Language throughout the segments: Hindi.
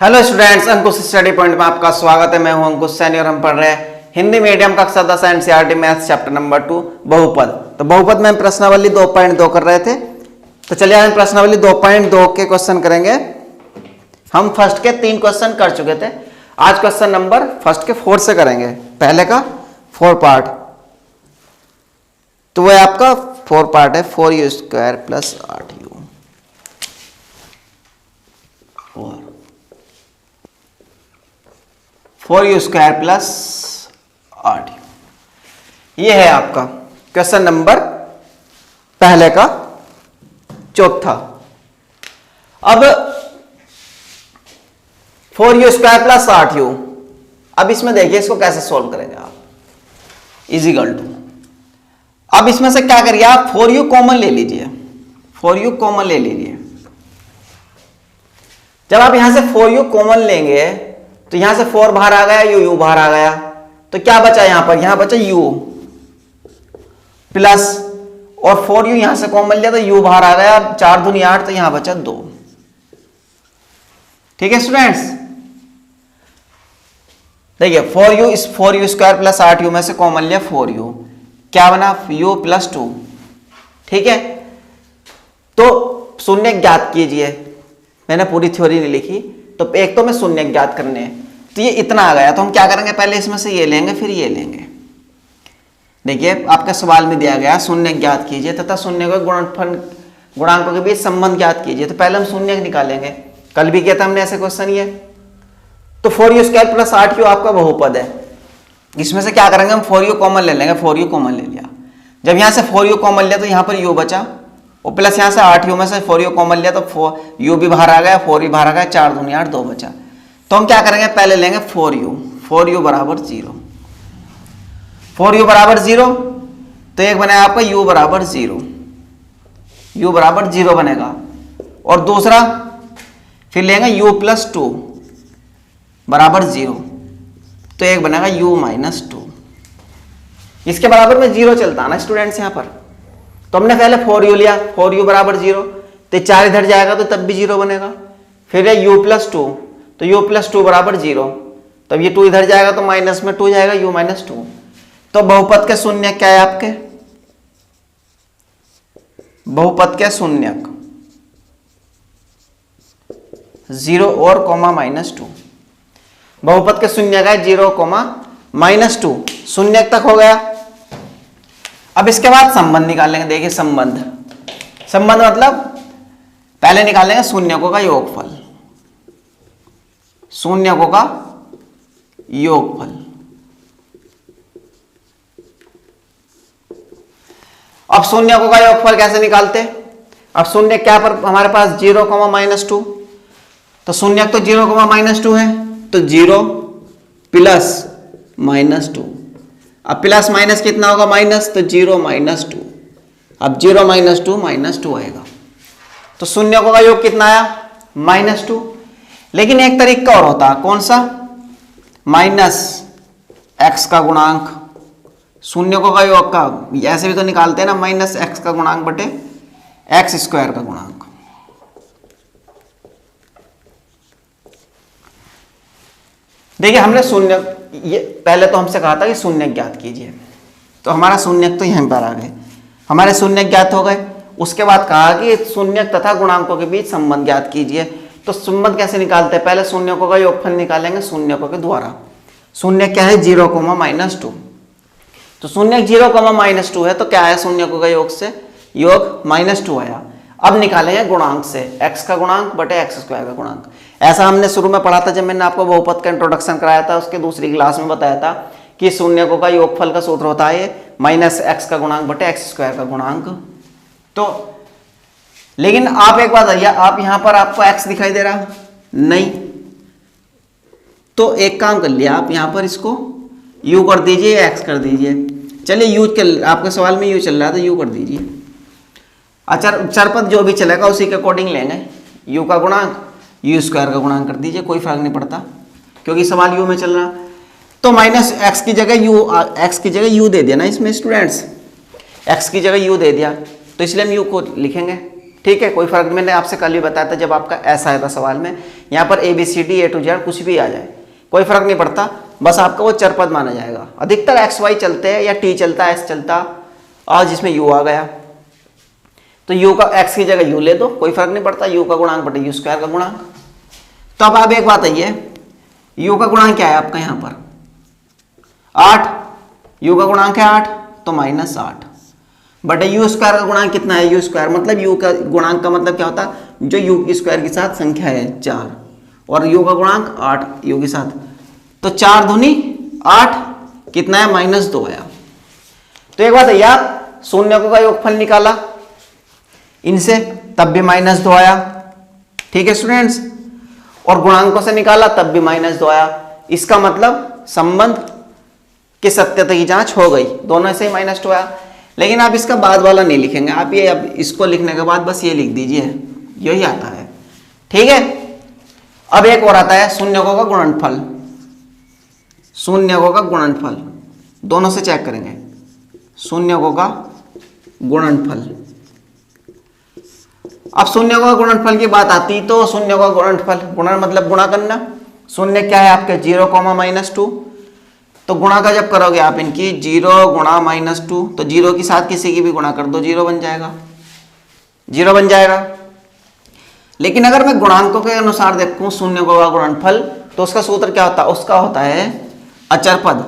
हेलो स्टूडेंट्स, अंकुश स्टडी पॉइंट में आपका स्वागत है। मैं हूं अंकुश सैनी और हम पढ़ रहे हैं हिंदी मीडियम कक्षा 10 एनसीईआरटी मैथ्स चैप्टर नंबर 2 बहुपद। तो बहुपद में हम प्रश्नावली 2.2 कर रहे थे। तो चलिए हम प्रश्नावली 2.2 के क्वेश्चन करेंगे। हम फर्स्ट के 3 क्वेश्चन कर चुके थे। आज क्वेश्चन नंबर फर्स्ट के 4 से करेंगे। पहले का 4 पार्ट, तो वह आपका 4 पार्ट है 4u² प्लस 8u और 4u² प्लस 8u। ये है आपका क्वेश्चन नंबर पहले का चौथा। अब 4u² प्लस 8u, अब इसमें देखिए इसको कैसे सॉल्व करेंगे आप। इजिकल टू, अब इसमें से क्या करिए आप 4u कॉमन ले लीजिए। 4u कॉमन ले लीजिए। जब आप यहां से 4u कॉमन लेंगे तो यहां से 4 बाहर आ गया, u बाहर आ गया, तो क्या बचा यहां पर? यहां बचा u प्लस, और 4u यहां से कॉमन लिया तो u बाहर आ गया, 4 दूनी 8, तो यहां बचा 2। ठीक है स्टूडेंट्स, देखिए 4u, इस 4u² प्लस 8u में से कॉमन लिया 4u, क्या बना? u plus 2। ठीक है, तो शून्य ज्ञात कीजिए। मैंने पूरी थ्योरी नहीं लिखी, तो एक तो मैं शून्य ज्ञात करने हैं, तो ये इतना आ गया, तो हम क्या करेंगे? पहले इसमें से ये लेंगे, फिर ये लेंगे। देखिए आपके सवाल में दिया गया शून्य ज्ञात कीजिए तथा शून्य को गुणनफल गुणांकों के बीच संबंध ज्ञात कीजिए। तो पहले हम शून्य निकालेंगे। कल भी किया था हमने ऐसे क्वेश्चन ये। तो 4u² प्लस 8u आपका बहुपद है। इसमें से क्या करेंगे? हम 4u कॉमन ले लेंगे। 4u कॉमन ले लिया। जब यहां से 4u कॉमन लिया तो यहां पर u बचा, और प्लस यहां से 8u में से 4u कॉमन लिया तो u भी बाहर आ गया, 4 भी बाहर आ गया, 4 दूनी 8, 2 बचा। तो हम क्या करेंगे? पहले लेंगे 4u बराबर 0। 4u बराबर 0, तो एक बनेगा आपका u बराबर 0। u बराबर 0 बनेगा। और दूसरा फिर लेंगे u प्लस 2 बराबर 0, तो एक बनेगा u माइनस 2। इसके बराबर में 0 चलता है ना स्टूडेंट्स यहां पर। तो हमने पहले 4u लिया, 4u बराबर 0, तो 4 इधर जाएगा तो तब भी 0 बनेगा। फिर है u प्लस 2, तो u प्लस 2 बराबर 0, तब ये 2 इधर जाएगा तो माइनस में 2 जाएगा, u माइनस 2। तो बहुपद के शून्य क्या है आपके? बहुपद के शून्य 0 और कोमा माइनस 2। बहुपद के शून्य का 0 कोमा माइनस 2, शून्य तक हो गया। अब इसके बाद संबंध निकालेंगे। देखिए संबंध मतलब पहले निकालेंगे शून्यकों का योगफल। शून्यकों का योगफल। अब शून्यकों का योगफल कैसे निकालते? अब शून्य क्या पर हमारे पास 0 माइनस 2, तो शून्य तो 0 माइनस 2 है, तो 0 प्लस माइनस 2। अब प्लस माइनस कितना होगा? माइनस, तो 0 माइनस 2। अब 0 माइनस 2 माइनस 2 आएगा, तो शून्यकों का योग कितना आया? माइनस 2। लेकिन एक तरीका और होता है, कौन सा? माइनस x का गुणांक शून्यकों का योग का, ऐसे भी तो निकालते हैं ना, माइनस x का गुणांक बटे x² का गुणांक। देखिए हमने शून्य, ये पहले तो हमसे कहा था कि शून्य ज्ञात कीजिए, तो हमारा शून्य तो यहीं पर आ गए, हमारे शून्य ज्ञात हो गए। उसके बाद कहा कि शून्य तथा गुणांकों के बीच संबंध ज्ञात कीजिए। तो संबंध कैसे निकालते हैं? पहले शून्यकों का योगफल निकालेंगे शून्यकों के द्वारा। शून्य क्या है? 0 माइनस 2। तो शून्य 0 माइनस 2 है, तो क्या आया? शून्यकों का योग से योग माइनस 2 आया। अब निकालेंगे गुणांक से, x का गुणांक बटे x² का गुणांक। ऐसा हमने शुरू में पढ़ा था जब मैंने आपको बहुपद का इंट्रोडक्शन कराया था, उसके दूसरी क्लास में बताया था कि शून्यकों का योगफल का सूत्र होता है माइनस x का गुणांक बटे x² का गुणांक। तो लेकिन आप एक बात बताइए, आप यहां पर आपको x दिखाई दे रहा नहीं, तो एक काम कर लिया, आप यहां पर इसको u कर दीजिए, x कर दीजिए। चलिए u आपके सवाल में u चल रहा है तो u कर दीजिए। चरपद जो भी चलेगा उसी के अकॉर्डिंग लेंगे। u का गुणांक u² का गुणांक कर दीजिए, कोई फर्क नहीं पड़ता क्योंकि सवाल u में चल रहा। तो माइनस x की जगह u दे दिया ना इसमें स्टूडेंट्स, x की जगह u दे दिया, तो इसलिए हम u को लिखेंगे ठीक है, कोई फर्क नहीं, मैंने आपसे कल भी बताया था जब आपका ऐसा आया था सवाल में, यहाँ पर ABCD A to Z कुछ भी आ जाए कोई फर्क नहीं पड़ता, बस आपका वो चरपद माना जाएगा। अधिकतर XY चलते हैं या T चलता है, S चलता, और जिसमें U आ गया तो U का X की जगह U ले दो, कोई फर्क नहीं पड़ता, U का गुणांक बटे U स्क्वायर का गुणांक। तो अब आप एक बात आइए, U का गुणांक क्या है आपका यहाँ पर 8, U का गुणांक है 8 तो -8 बटे U स्क्वायर का गुणांक कितना है, U स्क्वायर मतलब U का गुणांक का मतलब क्या होता है, जो U की स्क्वायर के साथ संख्या है 4 और U का गुणांक 8 U के साथ, तो 4 दूनी 8 कितना है -2 आया। तो एक बात है यार, शून्यकों का योगफल निकाला इनसे तब भी -2 आया, ठीक है स्टूडेंट्स, और गुणांकों से निकाला तब भी -2 आया। इसका मतलब संबंध की सत्यता की जांच हो गई, दोनों से ही -2 आया। लेकिन आप इसका बाद वाला नहीं लिखेंगे, आप ये अब इसको लिखने के बाद बस ये लिख दीजिए, यही आता है, ठीक है। अब एक और आता है शून्यकों का गुणनफल, शून्यकों का गुणनफल दोनों से चेक करेंगे, शून्यकों का गुणनफल। अब शून्यकों का गुणनफल की बात आती तो शून्यकों का गुणनफल, गुणन मतलब गुणा करना, शून्य क्या है आपके 0, -2, तो गुणा का जब करोगे आप इनकी 0 गुणा -2 तो 0 के साथ किसी की भी गुणा कर दो 0 बन जाएगा, 0 बन जाएगा। लेकिन अगर मैं गुणांकों के अनुसार देखूं शून्यकों का गुणनफल तो उसका सूत्र क्या होता है, उसका होता है अचर पद।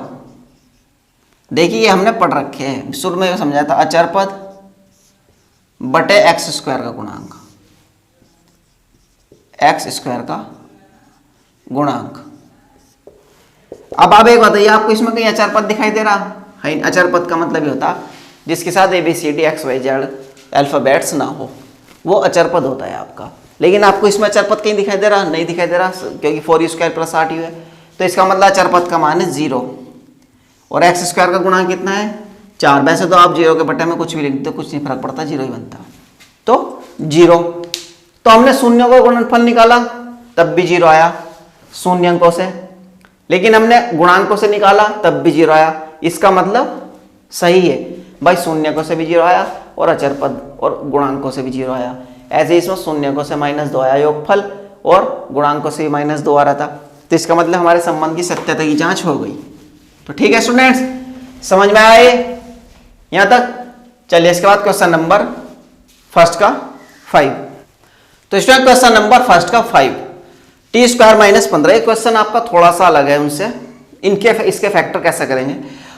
देखिए हमने पढ़ रखे हैं, शुरू में समझाया था, अचर पद बटे एक्स स्क्वायर का गुणांक, एक्स स्क्वायर का गुणांक। अब आप एक बताइए, आपको इसमें कहीं अचर पद दिखाई दे रहा है? अचर पद का मतलब ये होता जिसके साथ ABCD XYZ अल्फाबेट्स ना हो, वो अचर पद होता है आपका। लेकिन आपको इसमें अचर पद कहीं दिखाई दे रहा? नहीं दिखाई दे रहा, क्योंकि 4U स्क्वायर प्लस 8U है, तो इसका मतलब अचर पद का मान है 0 और एक्स स्क्वायर का गुणांक कितना है 4। वैसे तो आप 0 के बटे में कुछ भी लिख दो, कुछ नहीं फर्क पड़ता, 0 ही बनता, तो 0। तो हमने शून्यों का गुणनफल निकाला तब भी 0 आया शून्यंकों से, लेकिन हमने गुणांकों से निकाला तब भी 0 आया। इसका मतलब सही है भाई, शून्यकों से भी 0 आया और अचर पद और गुणांकों से भी 0 आया। ऐसे इसमें शून्यकों से -2 आया योगफल और गुणांकों से भी -2 आ रहा था, तो इसका मतलब हमारे संबंध की सत्यता की जांच हो गई। तो ठीक है स्टूडेंट्स, समझ में आए यहां तक? चलिए इसके बाद क्वेश्चन नंबर फर्स्ट का 5। तो स्टूडेंट क्वेश्चन नंबर फर्स्ट का 5, टी स्क्वायर -15। एक क्वेश्चन आपका थोड़ा सा अलग है उनसे, इसके फैक्टर कैसे करेंगे।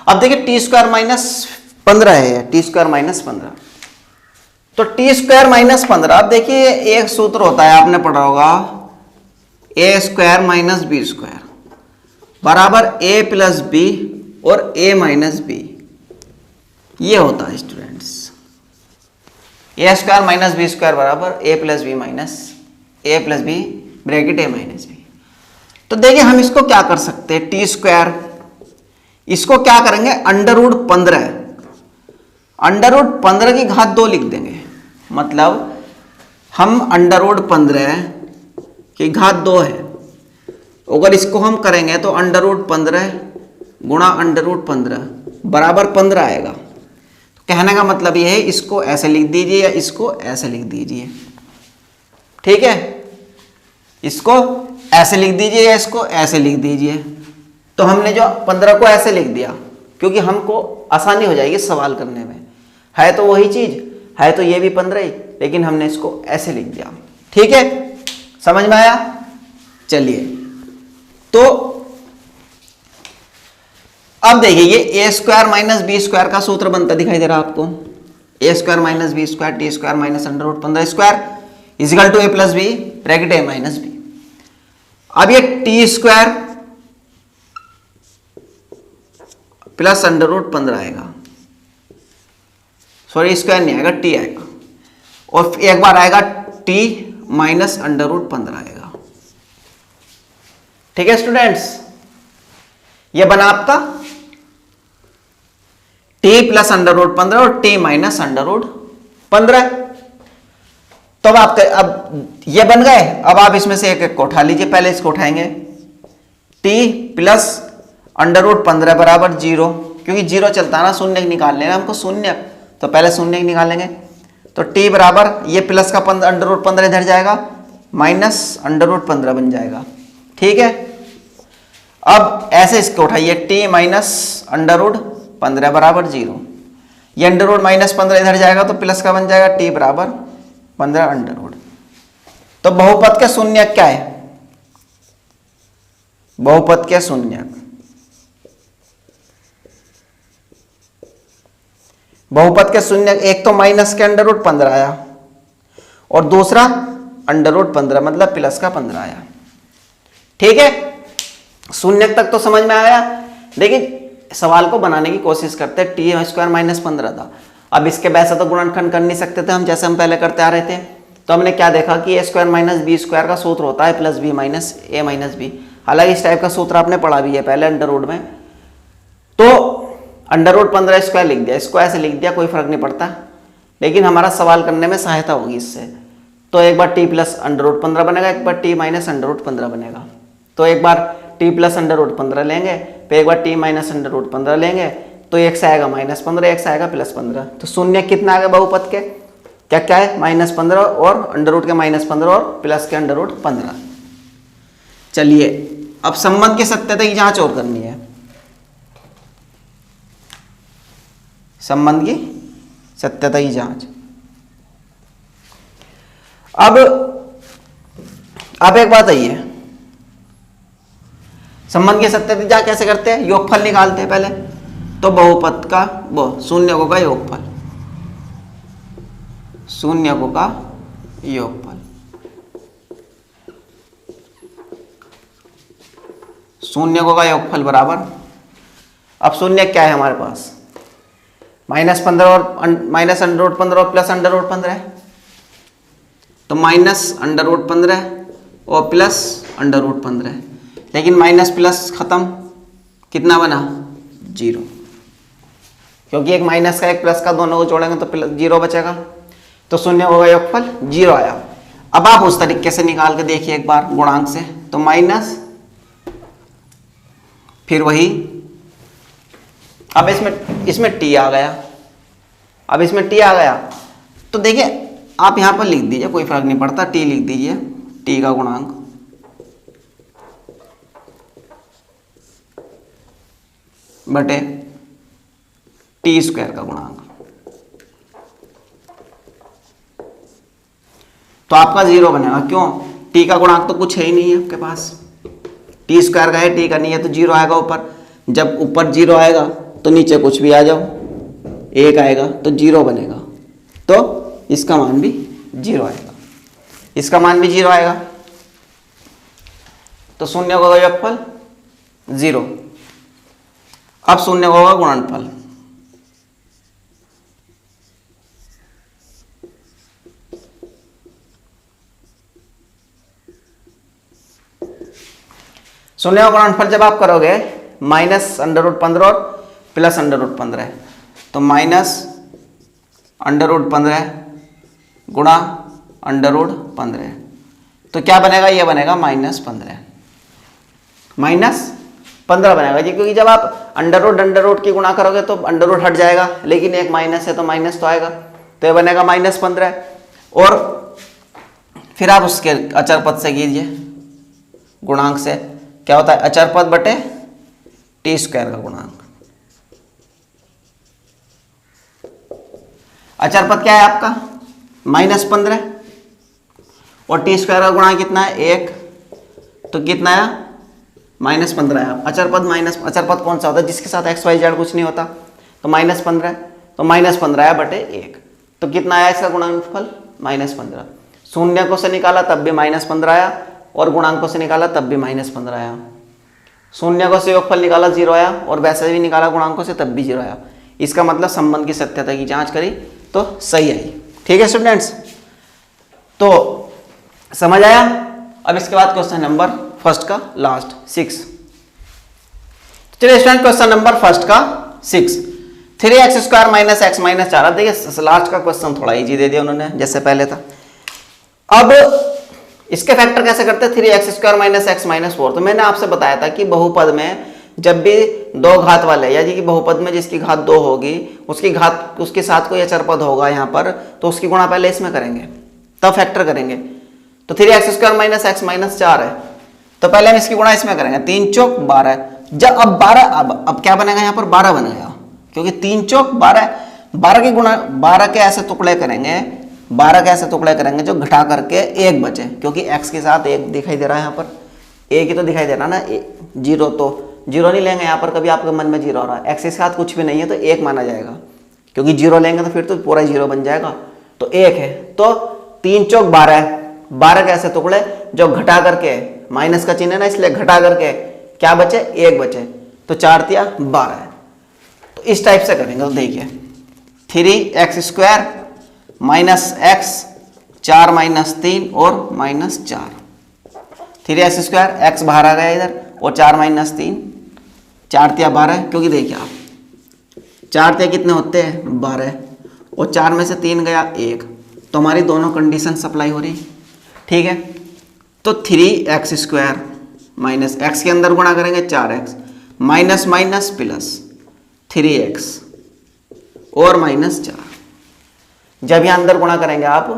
अब देखिए टी स्क्वायर -15 है, टी स्क्वायर -15, तो टी स्क्वायर -15। अब देखिए एक सूत्र होता है, आपने पढ़ा होगा, ए स्क्वायर माइनस बी स्क्वायर बराबर ए प्लस बी और ए माइनस बी, ये होता है स्टूडेंट्स। ए स्क्वायर माइनस बी स्क्वायर बराबर ए plus B minus A plus B bracket A minus B. तो देखिए हम इसको क्या कर सकते हैं, टी स्क्वायर, इसको क्या करेंगे √15, √15 की घात 2 लिख देंगे, मतलब हम √15 की घात 2 है, अगर इसको हम करेंगे तो √15 गुणा √15 बराबर 15 आएगा। तो कहने का मतलब यह है, इसको ऐसे लिख दीजिए या इसको ऐसे लिख दीजिए, ठीक है, इसको ऐसे लिख दीजिए या इसको ऐसे लिख दीजिए। तो हमने जो 15 को ऐसे लिख दिया क्योंकि हमको आसानी हो जाएगी सवाल करने में, है तो वही चीज, है तो ये भी 15 ही, लेकिन हमने इसको ऐसे लिख दिया, ठीक है, समझ में आया? चलिए तो अब देखिए ये A square minus B square का सूत्र बनता दिखाई दे रहा आपको, A square minus B square T square minus √15 square equal to A plus B bracket A minus B. अब ये टी स्क्वायर प्लस √15 आएगा, सॉरी स्क्वायर नहीं आएगा, टी आएगा, और एक बार आएगा टी माइनस √15 आएगा, ठीक है स्टूडेंट्स। ये बना आपका t प्लस √15 और t माइनस √15। तो अब आपके अब ये बन गए, अब आप इसमें से एक एक को उठा लीजिए, पहले इसको उठाएंगे, t प्लस √15 बराबर 0, क्योंकि 0 चलता है ना, शून्य निकाल लेना हमको, शून्य तो पहले शून्य निकालेंगे, तो टी बराबर ये प्लस का अंडर रूट 15 इधर जाएगा, माइनस अंडर रूट 15 बन जाएगा। ठीक है, अब ऐसे इसको उठाइए, टी माइनस अंडर रूट 15 बराबर 0। ये अंडर रूट -15 इधर जाएगा तो प्लस का बन जाएगा, टी बराबर 15 अंडर रूट। तो बहुपद के शून्य क्या है? बहुपद के शून्य, बहुपद के शून्य एक तो माइनस के अंडर रूट 15 आया और दूसरा अंडर रूट 15 मतलब प्लस का 15 आया। ठीक है, शून्य तक तो समझ में आया, लेकिन सवाल को बनाने की कोशिश करते हैं। टी स्क्वायर -15 था, अब इसके वैसे तो गुणनखंड कर नहीं सकते थे हम, जैसे हम पहले करते आ रहे थे। तो हमने क्या देखा कि ए स्क्वायर माइनस बी स्क्वायर का सूत्र होता है प्लस बी माइनस ए माइनस बी। हालांकि इस टाइप का सूत्र आपने पढ़ा भी है पहले अंडर रूट में। तो अंडर रूट 15 स्क्वायर लिख दिया, इसको ऐसे लिख दिया, कोई फर्क नहीं पड़ता, लेकिन हमारा सवाल करने में सहायता होगी इससे। तो एक बार टी प्लस अंडर रूट 15 बनेगा, एक बार टी माइनस अंडर रूट 15 बनेगा। तो एक बार टी प्लस अंडर रूट 15 लेंगे, फिर एक बार टी माइनस अंडर रूट 15 लेंगे, तो एक से आएगा -15, एक से आएगा +15। तो शून्य कितना आ गया बहुपद के? क्या क्या है? -15 और अंडर रूट के -15 और प्लस के अंडर रूट 15। चलिए अब संबंध की सत्यता की जांच और करनी है। संबंध की सत्यता की जांच। अब एक बात आई है, संबंध की सत्यता की जांच कैसे करते हैं? योगफल निकालते हैं पहले। तो बहुपद का वो शून्यकों का योगफल, शून्यकों का योगफल, शून्यकों का योगफल बराबर, अब शून्य क्या है हमारे पास? -15 और माइनस अंडर रूट 15 और प्लस अंडर रूट 15 है। तो माइनस अंडर रूट 15 और प्लस अंडर रूट 15, लेकिन माइनस प्लस खत्म, कितना बना? 0, क्योंकि एक माइनस का एक प्लस का दोनों को जोड़ेंगे तो 0 बचेगा। तो शून्य होगा योगफल 0 आया। अब आप उस तरीके से निकाल के देखिए एक बार गुणांक से, तो माइनस, फिर वही, अब इसमें टी आ गया, अब इसमें टी आ गया तो देखिए आप यहां पर लिख दीजिए, कोई फर्क नहीं पड़ता, टी लिख दीजिए, टी का गुणांक बटे टी स्क्वायर का गुणांक। तो आपका 0 बनेगा, क्यों? टी का गुणांक तो कुछ है ही नहीं है आपके पास, टी स्क्वायर का है, टी का नहीं है, तो 0 आएगा ऊपर। जब ऊपर 0 आएगा तो नीचे कुछ भी आ जाओ, 1 आएगा तो 0 बनेगा, तो इसका मान भी 0 आएगा, इसका मान भी 0 आएगा। तो शून्य होगा योगफल 0। अब शून्य होगा गुणनफल, शून्य का गुणनफल जब आप करोगे माइनस अंडर रूट 15 और प्लस अंडर रूट 15, तो माइनस अंडर रूट 15 गुणा अंडर रूट 15, तो क्या बनेगा? ये बनेगा -15, -15 बनेगा जी, क्योंकि जब आप अंडर रूट की गुणा करोगे तो अंडर रूट हट जाएगा, लेकिन एक माइनस है तो माइनस तो आएगा, तो ये बनेगा -15। और फिर आप उसके अचर पद से कीजिए, गुणांक से क्या होता है? अचर पद बटे टी स्क्वायर का गुणांक। अचर पद क्या है आपका? -15 और टी स्क्वायर का गुणांक कितना है? 1, तो कितना आया? -15 आया। अचर पद कौन सा होता है? जिसके साथ x y z कुछ नहीं होता, तो -15, तो -15 आया बटे 1, तो कितना आया इसका गुणनफल? -15। शून्यकों से निकाला तब भी -15 आया और गुणांकों से निकाला तब भी -15 आया। शून्यकों से योगफल निकाला 0 आया और वैसे भी निकाला गुणांकों से तब भी 0 आया। इसका मतलब संबंध की सत्यता की जांच करी तो सही आई। ठीक है स्टूडेंट्स, तो समझ आया? अब इसके बाद क्वेश्चन नंबर फर्स्ट का लास्ट 6। चलिए स्टूडेंट, क्वेश्चन नंबर फर्स्ट का 6, 3x² - x - 4। देखिए लास्ट का क्वेश्चन थोड़ा इजी दे दिया उन्होंने, जैसे पहले था। अब इसके फैक्टर कैसे करते हैं? 3x² - x - 4। तो मैंने आपसे बताया था कि बहुपद में जब भी दो घात वाले यानी कि बहुपद में जिसकी घात 2 होगी उसकी घात उसके साथ कोई अचर पद होगा यहाँ पर, तो उसकी गुणा पहले इसमें करेंगे तब फैक्टर करेंगे। तो 3x² माइनस x माइनस 4 है, तो पहले हम इसकी गुणा इसमें करेंगे, 3 चौक 12। जब अब 12 अब क्या बनेगा यहाँ पर 12 बनेगा, क्योंकि 3 चौक 12, 12 की गुणा 12 के ऐसे टुकड़े करेंगे, 12 के ऐसे टुकड़े करेंगे जो घटा करके 1 बचे, क्योंकि x के साथ 1 दिखाई दे रहा है यहाँ पर, 1 ही तो दिखाई दे रहा ना, 0 तो 0 नहीं लेंगे यहाँ पर, कभी आपके मन में 0 आ रहा है, x के साथ कुछ भी नहीं है तो 1 माना जाएगा, क्योंकि 0 लेंगे तो फिर तो पूरा 0 बन जाएगा, तो 1 है। तो 3 चौक 12 है, 12 के ऐसे टुकड़े जो घटा करके, माइनस का चिन्ह है ना इसलिए घटा करके क्या बचे, 1 बचे, तो 4 तिया 12 है। तो इस टाइप से करेंगे, तो देखिए 3x² माइनस x 4 माइनस 3 और माइनस 4, 3x², x बाहर आ गया इधर, और 4 माइनस 3, 4 तिया 12, क्योंकि देखिए आप 4 तिया कितने होते हैं 12, और 4 में से 3 गया 1, तो हमारी दोनों कंडीशन सप्लाई हो रही, ठीक है। तो 3x² माइनस x के अंदर गुणा करेंगे 4x minus minus plus 3x और माइनस 4। जब यहाँ अंदर गुणा करेंगे आप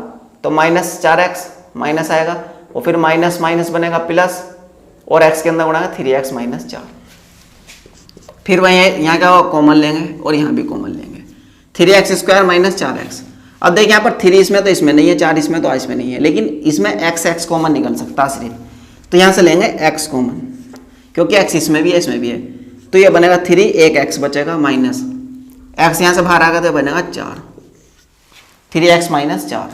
तो माइनस 4x माइनस आएगा, और फिर माइनस माइनस बनेगा प्लस, और x के अंदर गुणा 3x माइनस 4। फिर वहीं यहाँ क्या कॉमन लेंगे और यहाँ भी कॉमन लेंगे, 3x² माइनस 4x। अब देखिए यहाँ पर 3 इसमें तो इसमें नहीं है, 4 इसमें तो इसमें नहीं है, लेकिन इसमें x कॉमन निकल सकता है सिर्फ, तो यहाँ से लेंगे x कॉमन, क्योंकि x इसमें भी है इसमें भी है, तो ये बनेगा 3, एक x बचेगा माइनस x यहाँ से बाहर आ गया तो बनेगा 4, 3x माइनस 4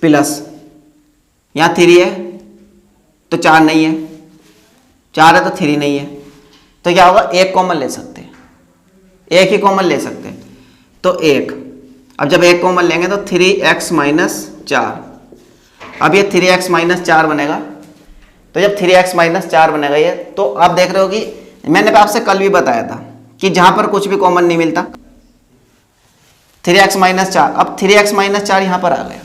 प्लस यहाँ 3 है तो 4 नहीं है, 4 है तो 3 नहीं है, तो क्या होगा, एक कॉमन ले सकते हैं, एक ही कॉमन ले सकते हैं, तो 1। अब जब एक कॉमन लेंगे तो 3x माइनस 4, अब ये 3x माइनस 4 बनेगा, तो जब 3x माइनस 4 बनेगा ये, तो आप देख रहे हो कि मैंने आपसे कल भी बताया था कि जहां पर कुछ भी कॉमन नहीं मिलता 3x माइनस 4, अब 3x माइनस 4 यहां पर आ गया।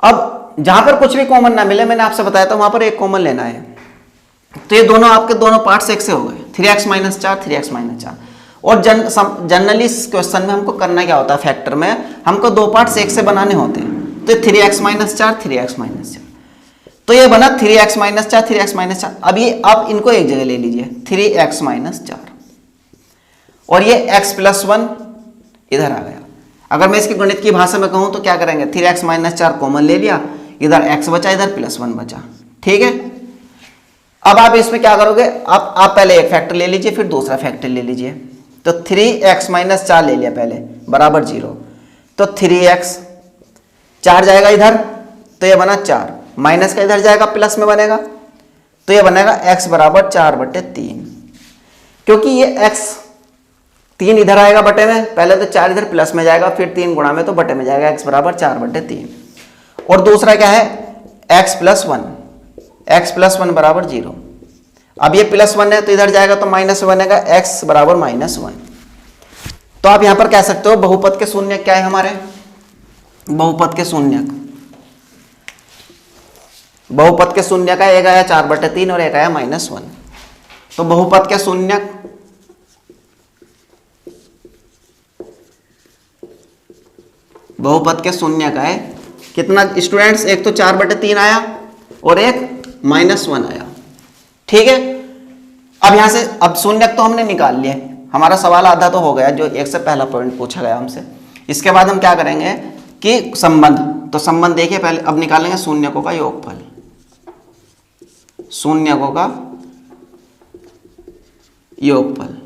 अब जहां पर कुछ भी कॉमन ना मिले, मैंने आपसे बताया था वहां पर एक कॉमन लेना है, तो ये दोनों आपके दोनों पार्ट्स एक से हो गए, 3x माइनस 4, 3x माइनस 4। और जनरली इस क्वेश्चन में हमको करना क्या होता है, फैक्टर में हमको दो पार्ट्स एक से बनाने होते हैं, तो 3x माइनस 4, 3x माइनस 4, तो ये बना 3x माइनस 4, 3x माइनस 4। अब ये आप इनको एक जगह ले लीजिए, 3x माइनस 4, और ये x प्लस 1 इधर आ गया। अगर मैं इसकी गणित की भाषा में कहूं तो क्या करेंगे, 3x माइनस 4 कॉमन ले लिया, इधर x बचा, इधर प्लस 1 बचा, ठीक है। अब आप इसमें क्या करोगे, आप पहले एक फैक्टर ले लीजिए, फिर दूसरा फैक्टर ले लीजिए, तो 3x माइनस 4 ले लिया पहले बराबर 0, तो 3x 4 जाएगा इधर, तो ये बना 4, माइनस का इधर जाएगा प्लस में बनेगा, तो ये बनेगा x बराबर 4/3, क्योंकि ये x 3 इधर आएगा बटे में, पहले तो 4 इधर प्लस में जाएगा, फिर 3 गुणा में तो बटे में जाएगा, x बराबर 4/3। और दूसरा क्या है, x प्लस 1, x प्लस 1 बराबर 0। अब ये प्लस 1 है तो इधर जाएगा तो माइनस बनेगा, x बराबर -1। तो आप यहां पर कह सकते हो बहुपद के शून्य क्या है हमारे, बहुपद के शून्य, बहुपद के शून्य का एक आया 4/3 और एक आया -1, तो बहुपद के शून्य बहुपद के शून्य का है कितना स्टूडेंट्स, एक तो 4/3 आया और एक -1 आया, ठीक है। अब यहां से अब शून्य तो हमने निकाल लिया, हमारा सवाल आधा तो हो गया, जो एक से पहला पॉइंट पूछा गया हमसे। इसके बाद हम क्या करेंगे कि संबंध, तो संबंध देखिए पहले, अब निकालेंगे शून्यकों का योगफल, शून्यकों का योगफल।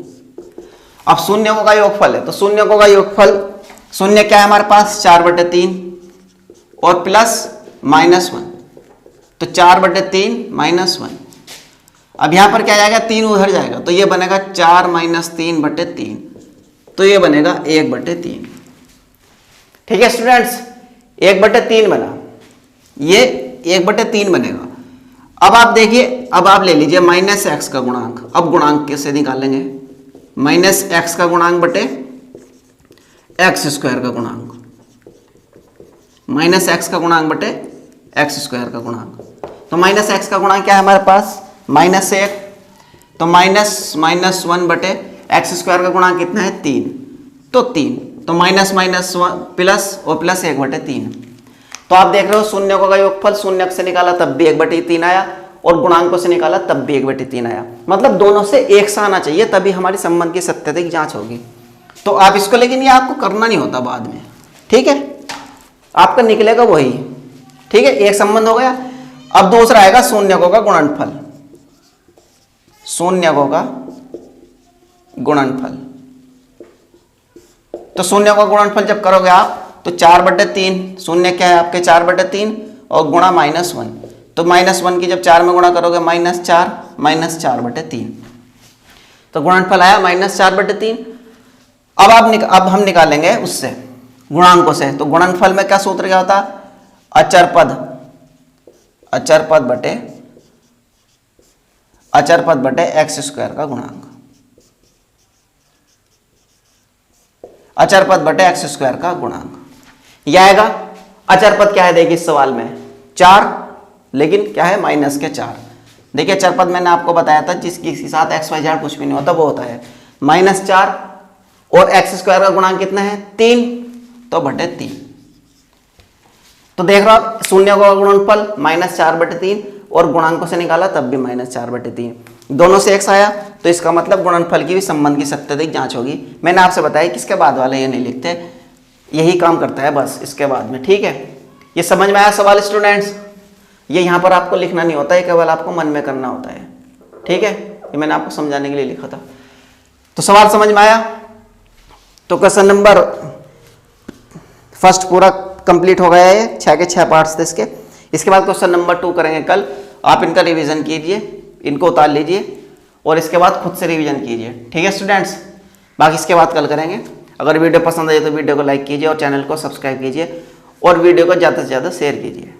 अब शून्यकों का योगफल है, तो शून्यकों का योगफल, शून्य क्या है हमारे पास 4/3 और प्लस -1, तो 4/3 -1। अब यहां पर क्या जाएगा, 3 उधर जाएगा, तो ये बनेगा 4 - 3/3, तो ये बनेगा 1/3, ठीक है स्टूडेंट्स, 1/3 बना, ये 1/3 बनेगा। अब आप देखिए, अब आप ले लीजिए -x का गुणांक, अब गुणांक कैसे निकालेंगे, -x का गुणांक बटे x² का गुणांक, -x का गुणांक बटे x² का गुणांक। तो -x का गुणांक क्या है हमारे पास, -1, तो माइनस वन बटे एक्स स्क्वायर का गुणांक कितना है 3, तो 3, तो माइनस माइनस प्लस और प्लस 1/3। तो आप देख रहे हो शून्यकों का योगफल शून्यक से निकाला तब भी 1/3 आया और गुणांकों से निकाला तब भी 1/3 आया, मतलब दोनों से एक सा आना चाहिए तभी हमारी संबंध की सत्यता की जांच होगी। तो आप इसको, लेकिन ये आपको करना नहीं होता बाद में, ठीक है, आपका निकलेगा वही, ठीक है, एक संबंध हो गया। अब दूसरा आएगा शून्यकों का गुणनफल, शून्यकों का गुणनफल। तो शून्य का गुणनफल जब करोगे आप तो 4/3, शून्य क्या है आपके 4/3 और गुणा -1, तो -1 की जब 4 में गुणा करोगे -4/3, तो गुणनफल आया -4/3। अब हम निकालेंगे उससे गुणांकों से। तो गुणनफल में क्या सूत्र क्या होता, अचर पद बटे एक्स स्क्वायर का गुणांक, अचर पद बटे एक्स स्क्वायर का गुणांक। यह आएगा, अचर पद क्या है देखिए इस सवाल में 4, लेकिन क्या है -4। देखिए अचर पद मैंने आपको बताया था जिसके साथ एक्स वाई जेड कुछ भी नहीं होता वो होता है -4 और एक्स स्क्वायर का गुणांक कितना है 3, तो बटे 3। तो देख रहे हो आप शून्य का गुणनफल -4/3 और गुणांकों से निकाला तब भी -4/3, दोनों से एक्स आया, तो इसका मतलब गुणनफल की भी संबंध की सत्यता की जांच होगी। मैंने आपसे बताया कि इसके बाद वाले ये नहीं लिखते, यही काम करता है बस इसके बाद में, ठीक है। ये समझ में आया सवाल स्टूडेंट्स, ये यहाँ पर आपको लिखना नहीं होता है, केवल आपको मन में करना होता है, ठीक है, ये मैंने आपको समझाने के लिए लिखा था। तो सवाल समझ में आया, तो क्वेश्चन नंबर फर्स्ट पूरा कंप्लीट हो गया है, 6 के 6 पार्ट्स थे इसके। इसके बाद क्वेश्चन नंबर 2 करेंगे कल, आप इनका रिवीजन कीजिए, इनको उतार लीजिए और इसके बाद खुद से रिवीजन कीजिए, ठीक है स्टूडेंट्स। बाकी इसके बाद कल करेंगे। अगर वीडियो पसंद आई तो वीडियो को लाइक कीजिए और चैनल को सब्सक्राइब कीजिए और वीडियो को ज़्यादा से ज़्यादा शेयर कीजिए।